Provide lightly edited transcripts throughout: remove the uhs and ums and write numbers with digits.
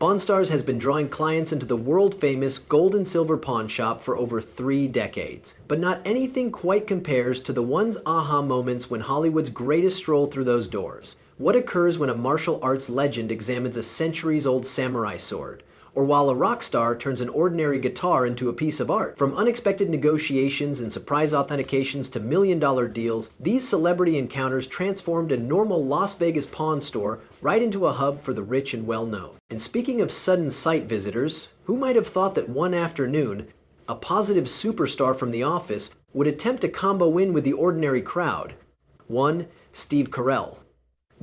Pawn Stars has been drawing clients into the world-famous gold and silver pawn shop for over 3 decades. But not anything quite compares to the one's aha moments when Hollywood's greatest stroll through those doors. What occurs when a martial arts legend examines a centuries-old samurai sword? Or while a rock star turns an ordinary guitar into a piece of art? From unexpected negotiations and surprise authentications to million-dollar deals, these celebrity encounters transformed a normal Las Vegas pawn store right into a hub for the rich and well-known. And speaking of sudden sight visitors, who might have thought that one afternoon, a positive superstar from The Office would attempt a combo win with the ordinary crowd? One, Steve Carell.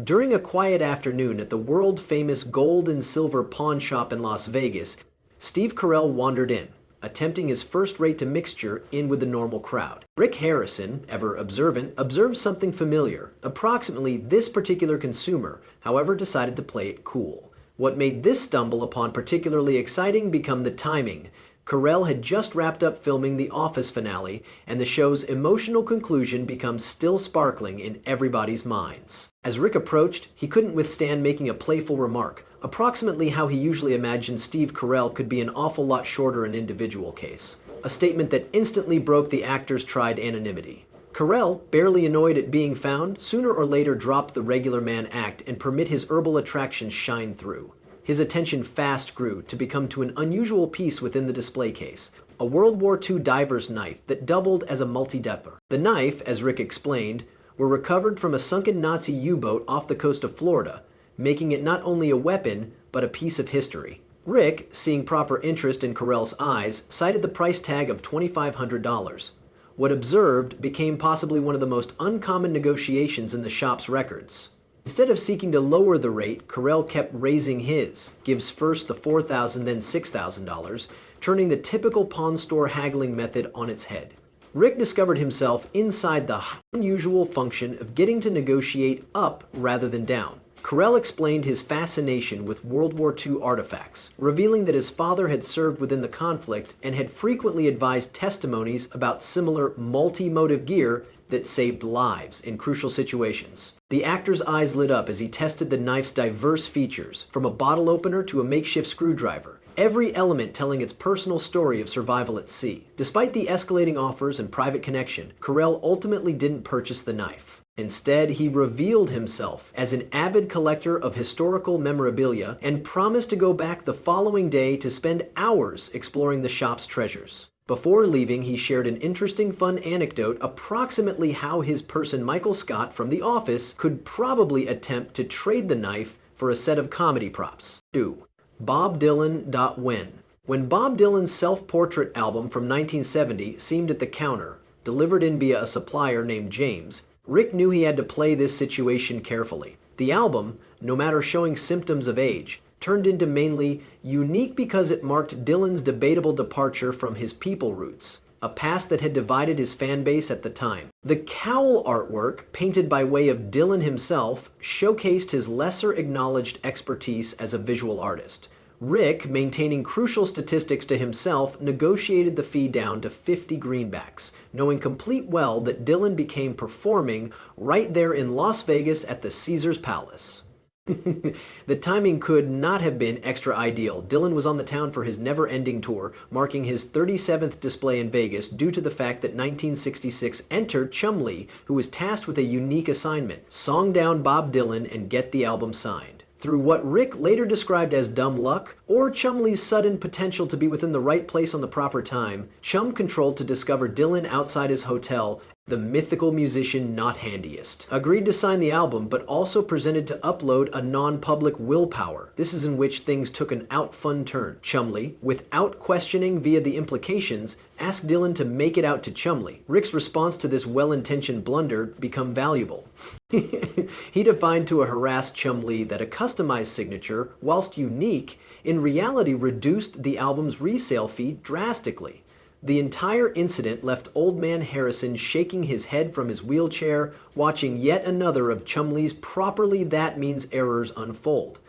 During a quiet afternoon at the world-famous gold and silver pawn shop in Las Vegas, Steve Carell wandered in, attempting his first-rate to mixture in with the normal crowd. Rick Harrison, ever observant, observed something familiar. Approximately this particular consumer, however, decided to play it cool. What made this stumble upon particularly exciting become the timing. Carell had just wrapped up filming the Office finale, and the show's emotional conclusion becomes still sparkling in everybody's minds. As Rick approached, he couldn't withstand making a playful remark, approximately how he usually imagined Steve Carell could be an awful lot shorter in individual case. A statement that instantly broke the actor's tried anonymity. Carell, barely annoyed at being found, sooner or later dropped the regular man act and permit his herbal attractions shine through. His attention fast grew to become to an unusual piece within the display case, a World War II diver's knife that doubled as a multi-depper. The knife, as Rick explained, were recovered from a sunken Nazi U-boat off the coast of Florida, making it not only a weapon, but a piece of history. Rick, seeing proper interest in Carell's eyes, cited the price tag of $2,500. What observed became possibly one of the most uncommon negotiations in the shop's records. Instead of seeking to lower the rate, Carell kept raising his, gives first the $4,000 then $6,000, turning the typical pawn store haggling method on its head. Rick discovered himself inside the unusual function of getting to negotiate up rather than down. Carell explained his fascination with World War II artifacts, revealing that his father had served within the conflict and had frequently advised testimonies about similar multi-motive gear that saved lives in crucial situations. The actor's eyes lit up as he tested the knife's diverse features, from a bottle opener to a makeshift screwdriver, every element telling its personal story of survival at sea. Despite the escalating offers and private connection, Carell ultimately didn't purchase the knife. Instead, he revealed himself as an avid collector of historical memorabilia and promised to go back the following day to spend hours exploring the shop's treasures. Before leaving, he shared an interesting fun anecdote approximately how his person Michael Scott from The Office could probably attempt to trade the knife for a set of comedy props. 2. Bob Dylan. When Bob Dylan's self-portrait album from 1970 seemed at the counter, delivered in via a supplier named James, Rick knew he had to play this situation carefully. The album, no matter showing symptoms of age, turned into mainly unique because it marked Dylan's debatable departure from his people roots, a past that had divided his fan base at the time. The cowl artwork, painted by way of Dylan himself, showcased his lesser acknowledged expertise as a visual artist. Rick, maintaining crucial statistics to himself, negotiated the fee down to 50 greenbacks, knowing complete well that Dylan became performing right there in Las Vegas at the Caesars Palace. The timing could not have been extra ideal. Dylan was on the town for his never-ending tour, marking his 37th display in Vegas due to the fact that 1966 entered Chumlee, who was tasked with a unique assignment: song down Bob Dylan and get the album signed. Through what Rick later described as dumb luck, or Chumlee's sudden potential to be within the right place on the proper time, Chum controlled to discover Dylan outside his hotel. The mythical musician not handiest agreed to sign the album, but also presented to upload a non-public willpower. This is in which things took an out-fun turn. Chumlee, without questioning via the implications, asked Dylan to make it out to Chumlee. Rick's response to this well-intentioned blunder became valuable. He defined to a harassed Chumlee that a customized signature, whilst unique, in reality reduced the album's resale fee drastically. The entire incident left Old Man Harrison shaking his head from his wheelchair, watching yet another of Chumlee's properly that means errors unfold.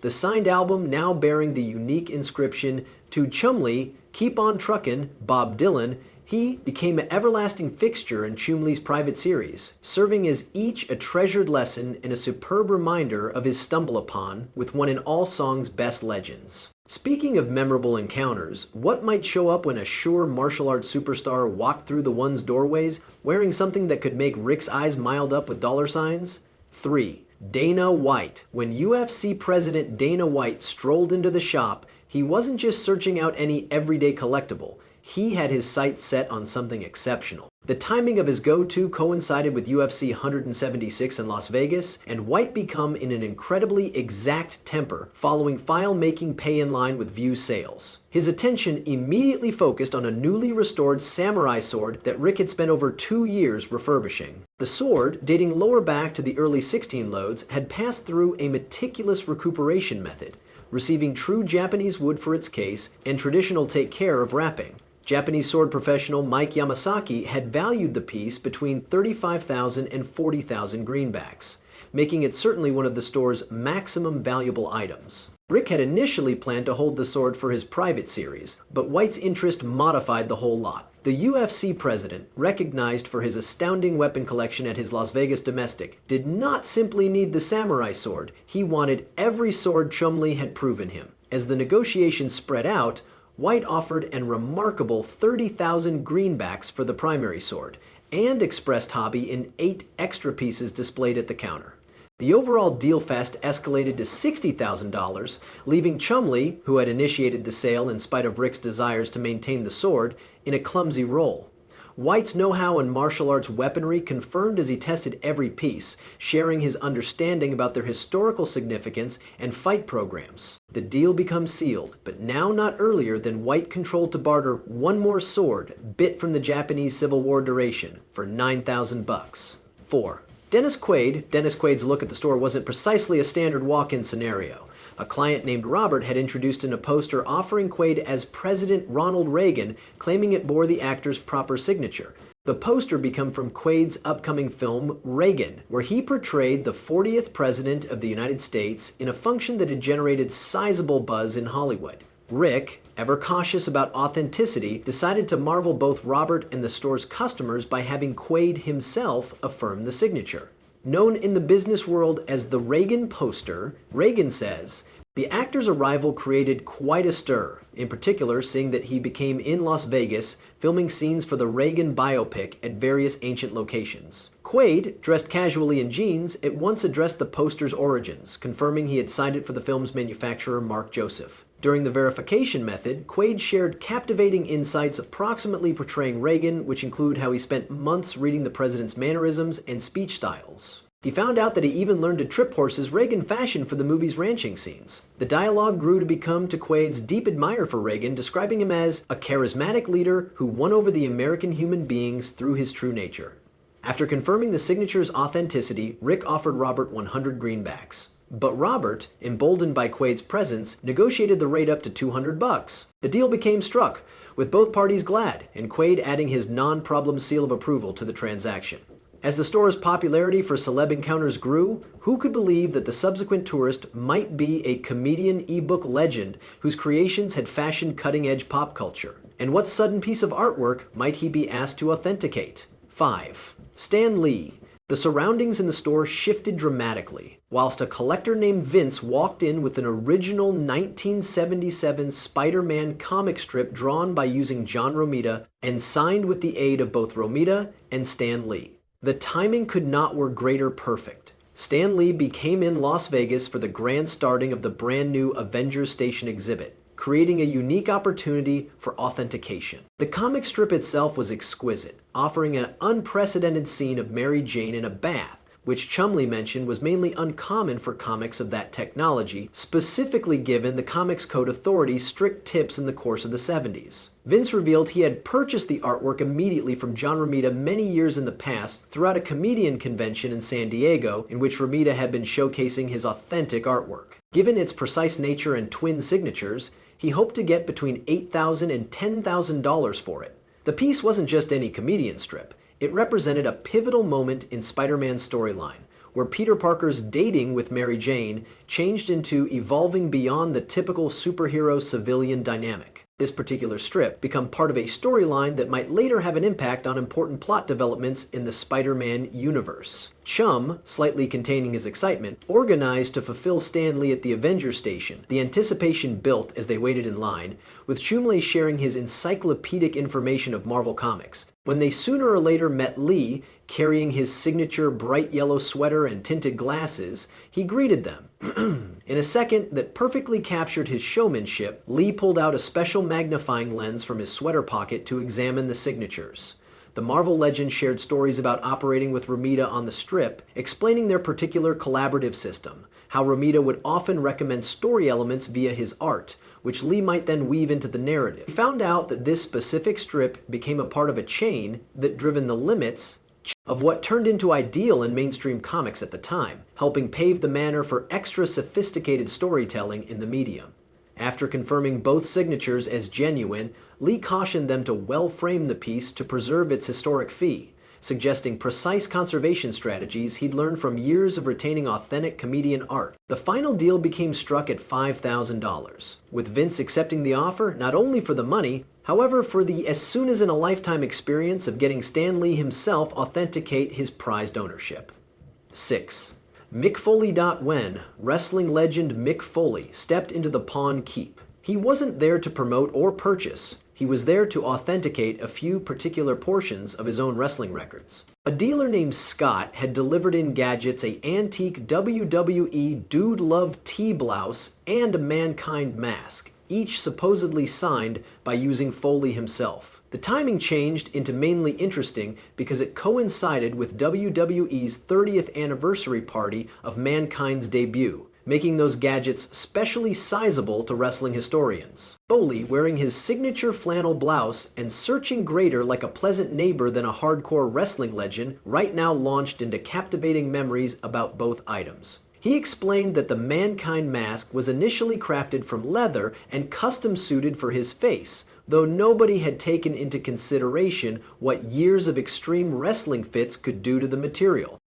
The signed album now bearing the unique inscription, "To Chumlee, keep on truckin', Bob Dylan," He became an everlasting fixture in Chumlee's private series, serving as each a treasured lesson and a superb reminder of his stumble upon with one in all Song's best legends. Speaking of memorable encounters, what might show up when a sure martial arts superstar walked through the One's doorways wearing something that could make Rick's eyes miled up with dollar signs? 3. Dana White. When UFC president Dana White strolled into the shop, he wasn't just searching out any everyday collectible. He had his sights set on something exceptional. The timing of his go-to coincided with UFC 176 in Las Vegas, and White became in an incredibly exact temper following file-making pay in line with View sales. His attention immediately focused on a newly restored samurai sword that Rick had spent over 2 years refurbishing. The sword, dating lower back to the early 16 loads, had passed through a meticulous recuperation method, receiving true Japanese wood for its case and traditional take care of wrapping. Japanese sword professional Mike Yamasaki had valued the piece between 35,000 and 40,000 greenbacks, making it certainly one of the store's maximum valuable items. Rick had initially planned to hold the sword for his private series, but White's interest modified the whole lot. The UFC president, recognized for his astounding weapon collection at his Las Vegas domestic, did not simply need the samurai sword, he wanted every sword Chumlee had proven him. As the negotiations spread out, White offered an remarkable 30,000 greenbacks for the primary sword, and expressed hobby in 8 extra pieces displayed at the counter. The overall deal fest escalated to $60,000, leaving Chumlee, who had initiated the sale in spite of Rick's desires to maintain the sword, in a clumsy role. White's know-how in martial arts weaponry confirmed as he tested every piece, sharing his understanding about their historical significance and fight programs. The deal becomes sealed, but now not earlier than White controlled to barter one more sword, bit from the Japanese Civil War duration, for $9,000. 4. Dennis Quaid. Dennis Quaid's look at the store wasn't precisely a standard walk-in scenario. A client named Robert had introduced in a poster offering Quaid as President Ronald Reagan, claiming it bore the actor's proper signature. The poster became from Quaid's upcoming film, Reagan, where he portrayed the 40th President of the United States in a function that had generated sizable buzz in Hollywood. Rick, ever cautious about authenticity, decided to marvel both Robert and the store's customers by having Quaid himself affirm the signature. Known in the business world as the Reagan poster, Reagan says, the actor's arrival created quite a stir, in particular seeing that he became in Las Vegas, filming scenes for the Reagan biopic at various ancient locations. Quaid, dressed casually in jeans, at once addressed the poster's origins, confirming he had signed it for the film's manufacturer Mark Joseph. During the verification method, Quaid shared captivating insights approximately portraying Reagan, which include how he spent months reading the president's mannerisms and speech styles. He found out that he even learned to trip horses Reagan fashion for the movie's ranching scenes. The dialogue grew to become to Quaid's deep admirer for Reagan, describing him as a charismatic leader who won over the American human beings through his true nature. After confirming the signature's authenticity, Rick offered Robert 100 greenbacks. But Robert, emboldened by Quaid's presence, negotiated the rate up to $200. The deal became struck, with both parties glad, and Quaid adding his non-problem seal of approval to the transaction. As the store's popularity for celeb encounters grew, who could believe that the subsequent tourist might be a comedian ebook legend whose creations had fashioned cutting-edge pop culture? And what sudden piece of artwork might he be asked to authenticate? 5. Stan Lee. The surroundings in the store shifted dramatically, whilst a collector named Vince walked in with an original 1977 Spider-Man comic strip drawn by using John Romita and signed with the aid of both Romita and Stan Lee. The timing could not were greater perfect. Stan Lee became in Las Vegas for the grand starting of the brand new Avengers Station exhibit, creating a unique opportunity for authentication. The comic strip itself was exquisite, offering an unprecedented scene of Mary Jane in a bath, which Chumlee mentioned was mainly uncommon for comics of that technology, specifically given the Comics Code Authority's strict tips in the course of the 70s. Vince revealed he had purchased the artwork immediately from John Romita many years in the past throughout a comedian convention in San Diego in which Romita had been showcasing his authentic artwork. Given its precise nature and twin signatures, he hoped to get between $8,000 and $10,000 for it. The piece wasn't just any comedian strip. It represented a pivotal moment in Spider-Man's storyline, where Peter Parker's dating with Mary Jane changed into evolving beyond the typical superhero-civilian dynamic. This particular strip became part of a storyline that might later have an impact on important plot developments in the Spider-Man universe. Chum, slightly containing his excitement, organized to fulfill Stan Lee at the Avengers Station. The anticipation built as they waited in line, with Chumlee sharing his encyclopedic information of Marvel Comics. When they sooner or later met Lee, carrying his signature bright yellow sweater and tinted glasses, he greeted them. In a second that perfectly captured his showmanship, Lee pulled out a special magnifying lens from his sweater pocket to examine the signatures. The Marvel legend shared stories about operating with Romita on the strip, explaining their particular collaborative system, how Romita would often recommend story elements via his art, which Lee might then weave into the narrative. He found out that this specific strip became a part of a chain that driven the limits of what turned into ideal in mainstream comics at the time, helping pave the manner for extra sophisticated storytelling in the medium. After confirming both signatures as genuine, Lee cautioned them to well-frame the piece to preserve its historic fee, suggesting precise conservation strategies he'd learned from years of retaining authentic comedian art. The final deal became struck at $5,000, with Vince accepting the offer not only for the money, however for the as-soon-as-in-a-lifetime experience of getting Stan Lee himself authenticate his prized ownership. 6. Mick Foley. When wrestling legend Mick Foley stepped into the Pawn Keep, he wasn't there to promote or purchase. He was there to authenticate a few particular portions of his own wrestling records. A dealer named Scott had delivered in gadgets an antique WWE Dude Love T-blouse and a Mankind mask, each supposedly signed by using Foley himself. The timing changed into mainly interesting because it coincided with WWE's 30th anniversary party of Mankind's debut, making those gadgets specially sizable to wrestling historians. Foley, wearing his signature flannel blouse and searching greater like a pleasant neighbor than a hardcore wrestling legend, right now launched into captivating memories about both items. He explained that the Mankind mask was initially crafted from leather and custom suited for his face, though nobody had taken into consideration what years of extreme wrestling fits could do to the material.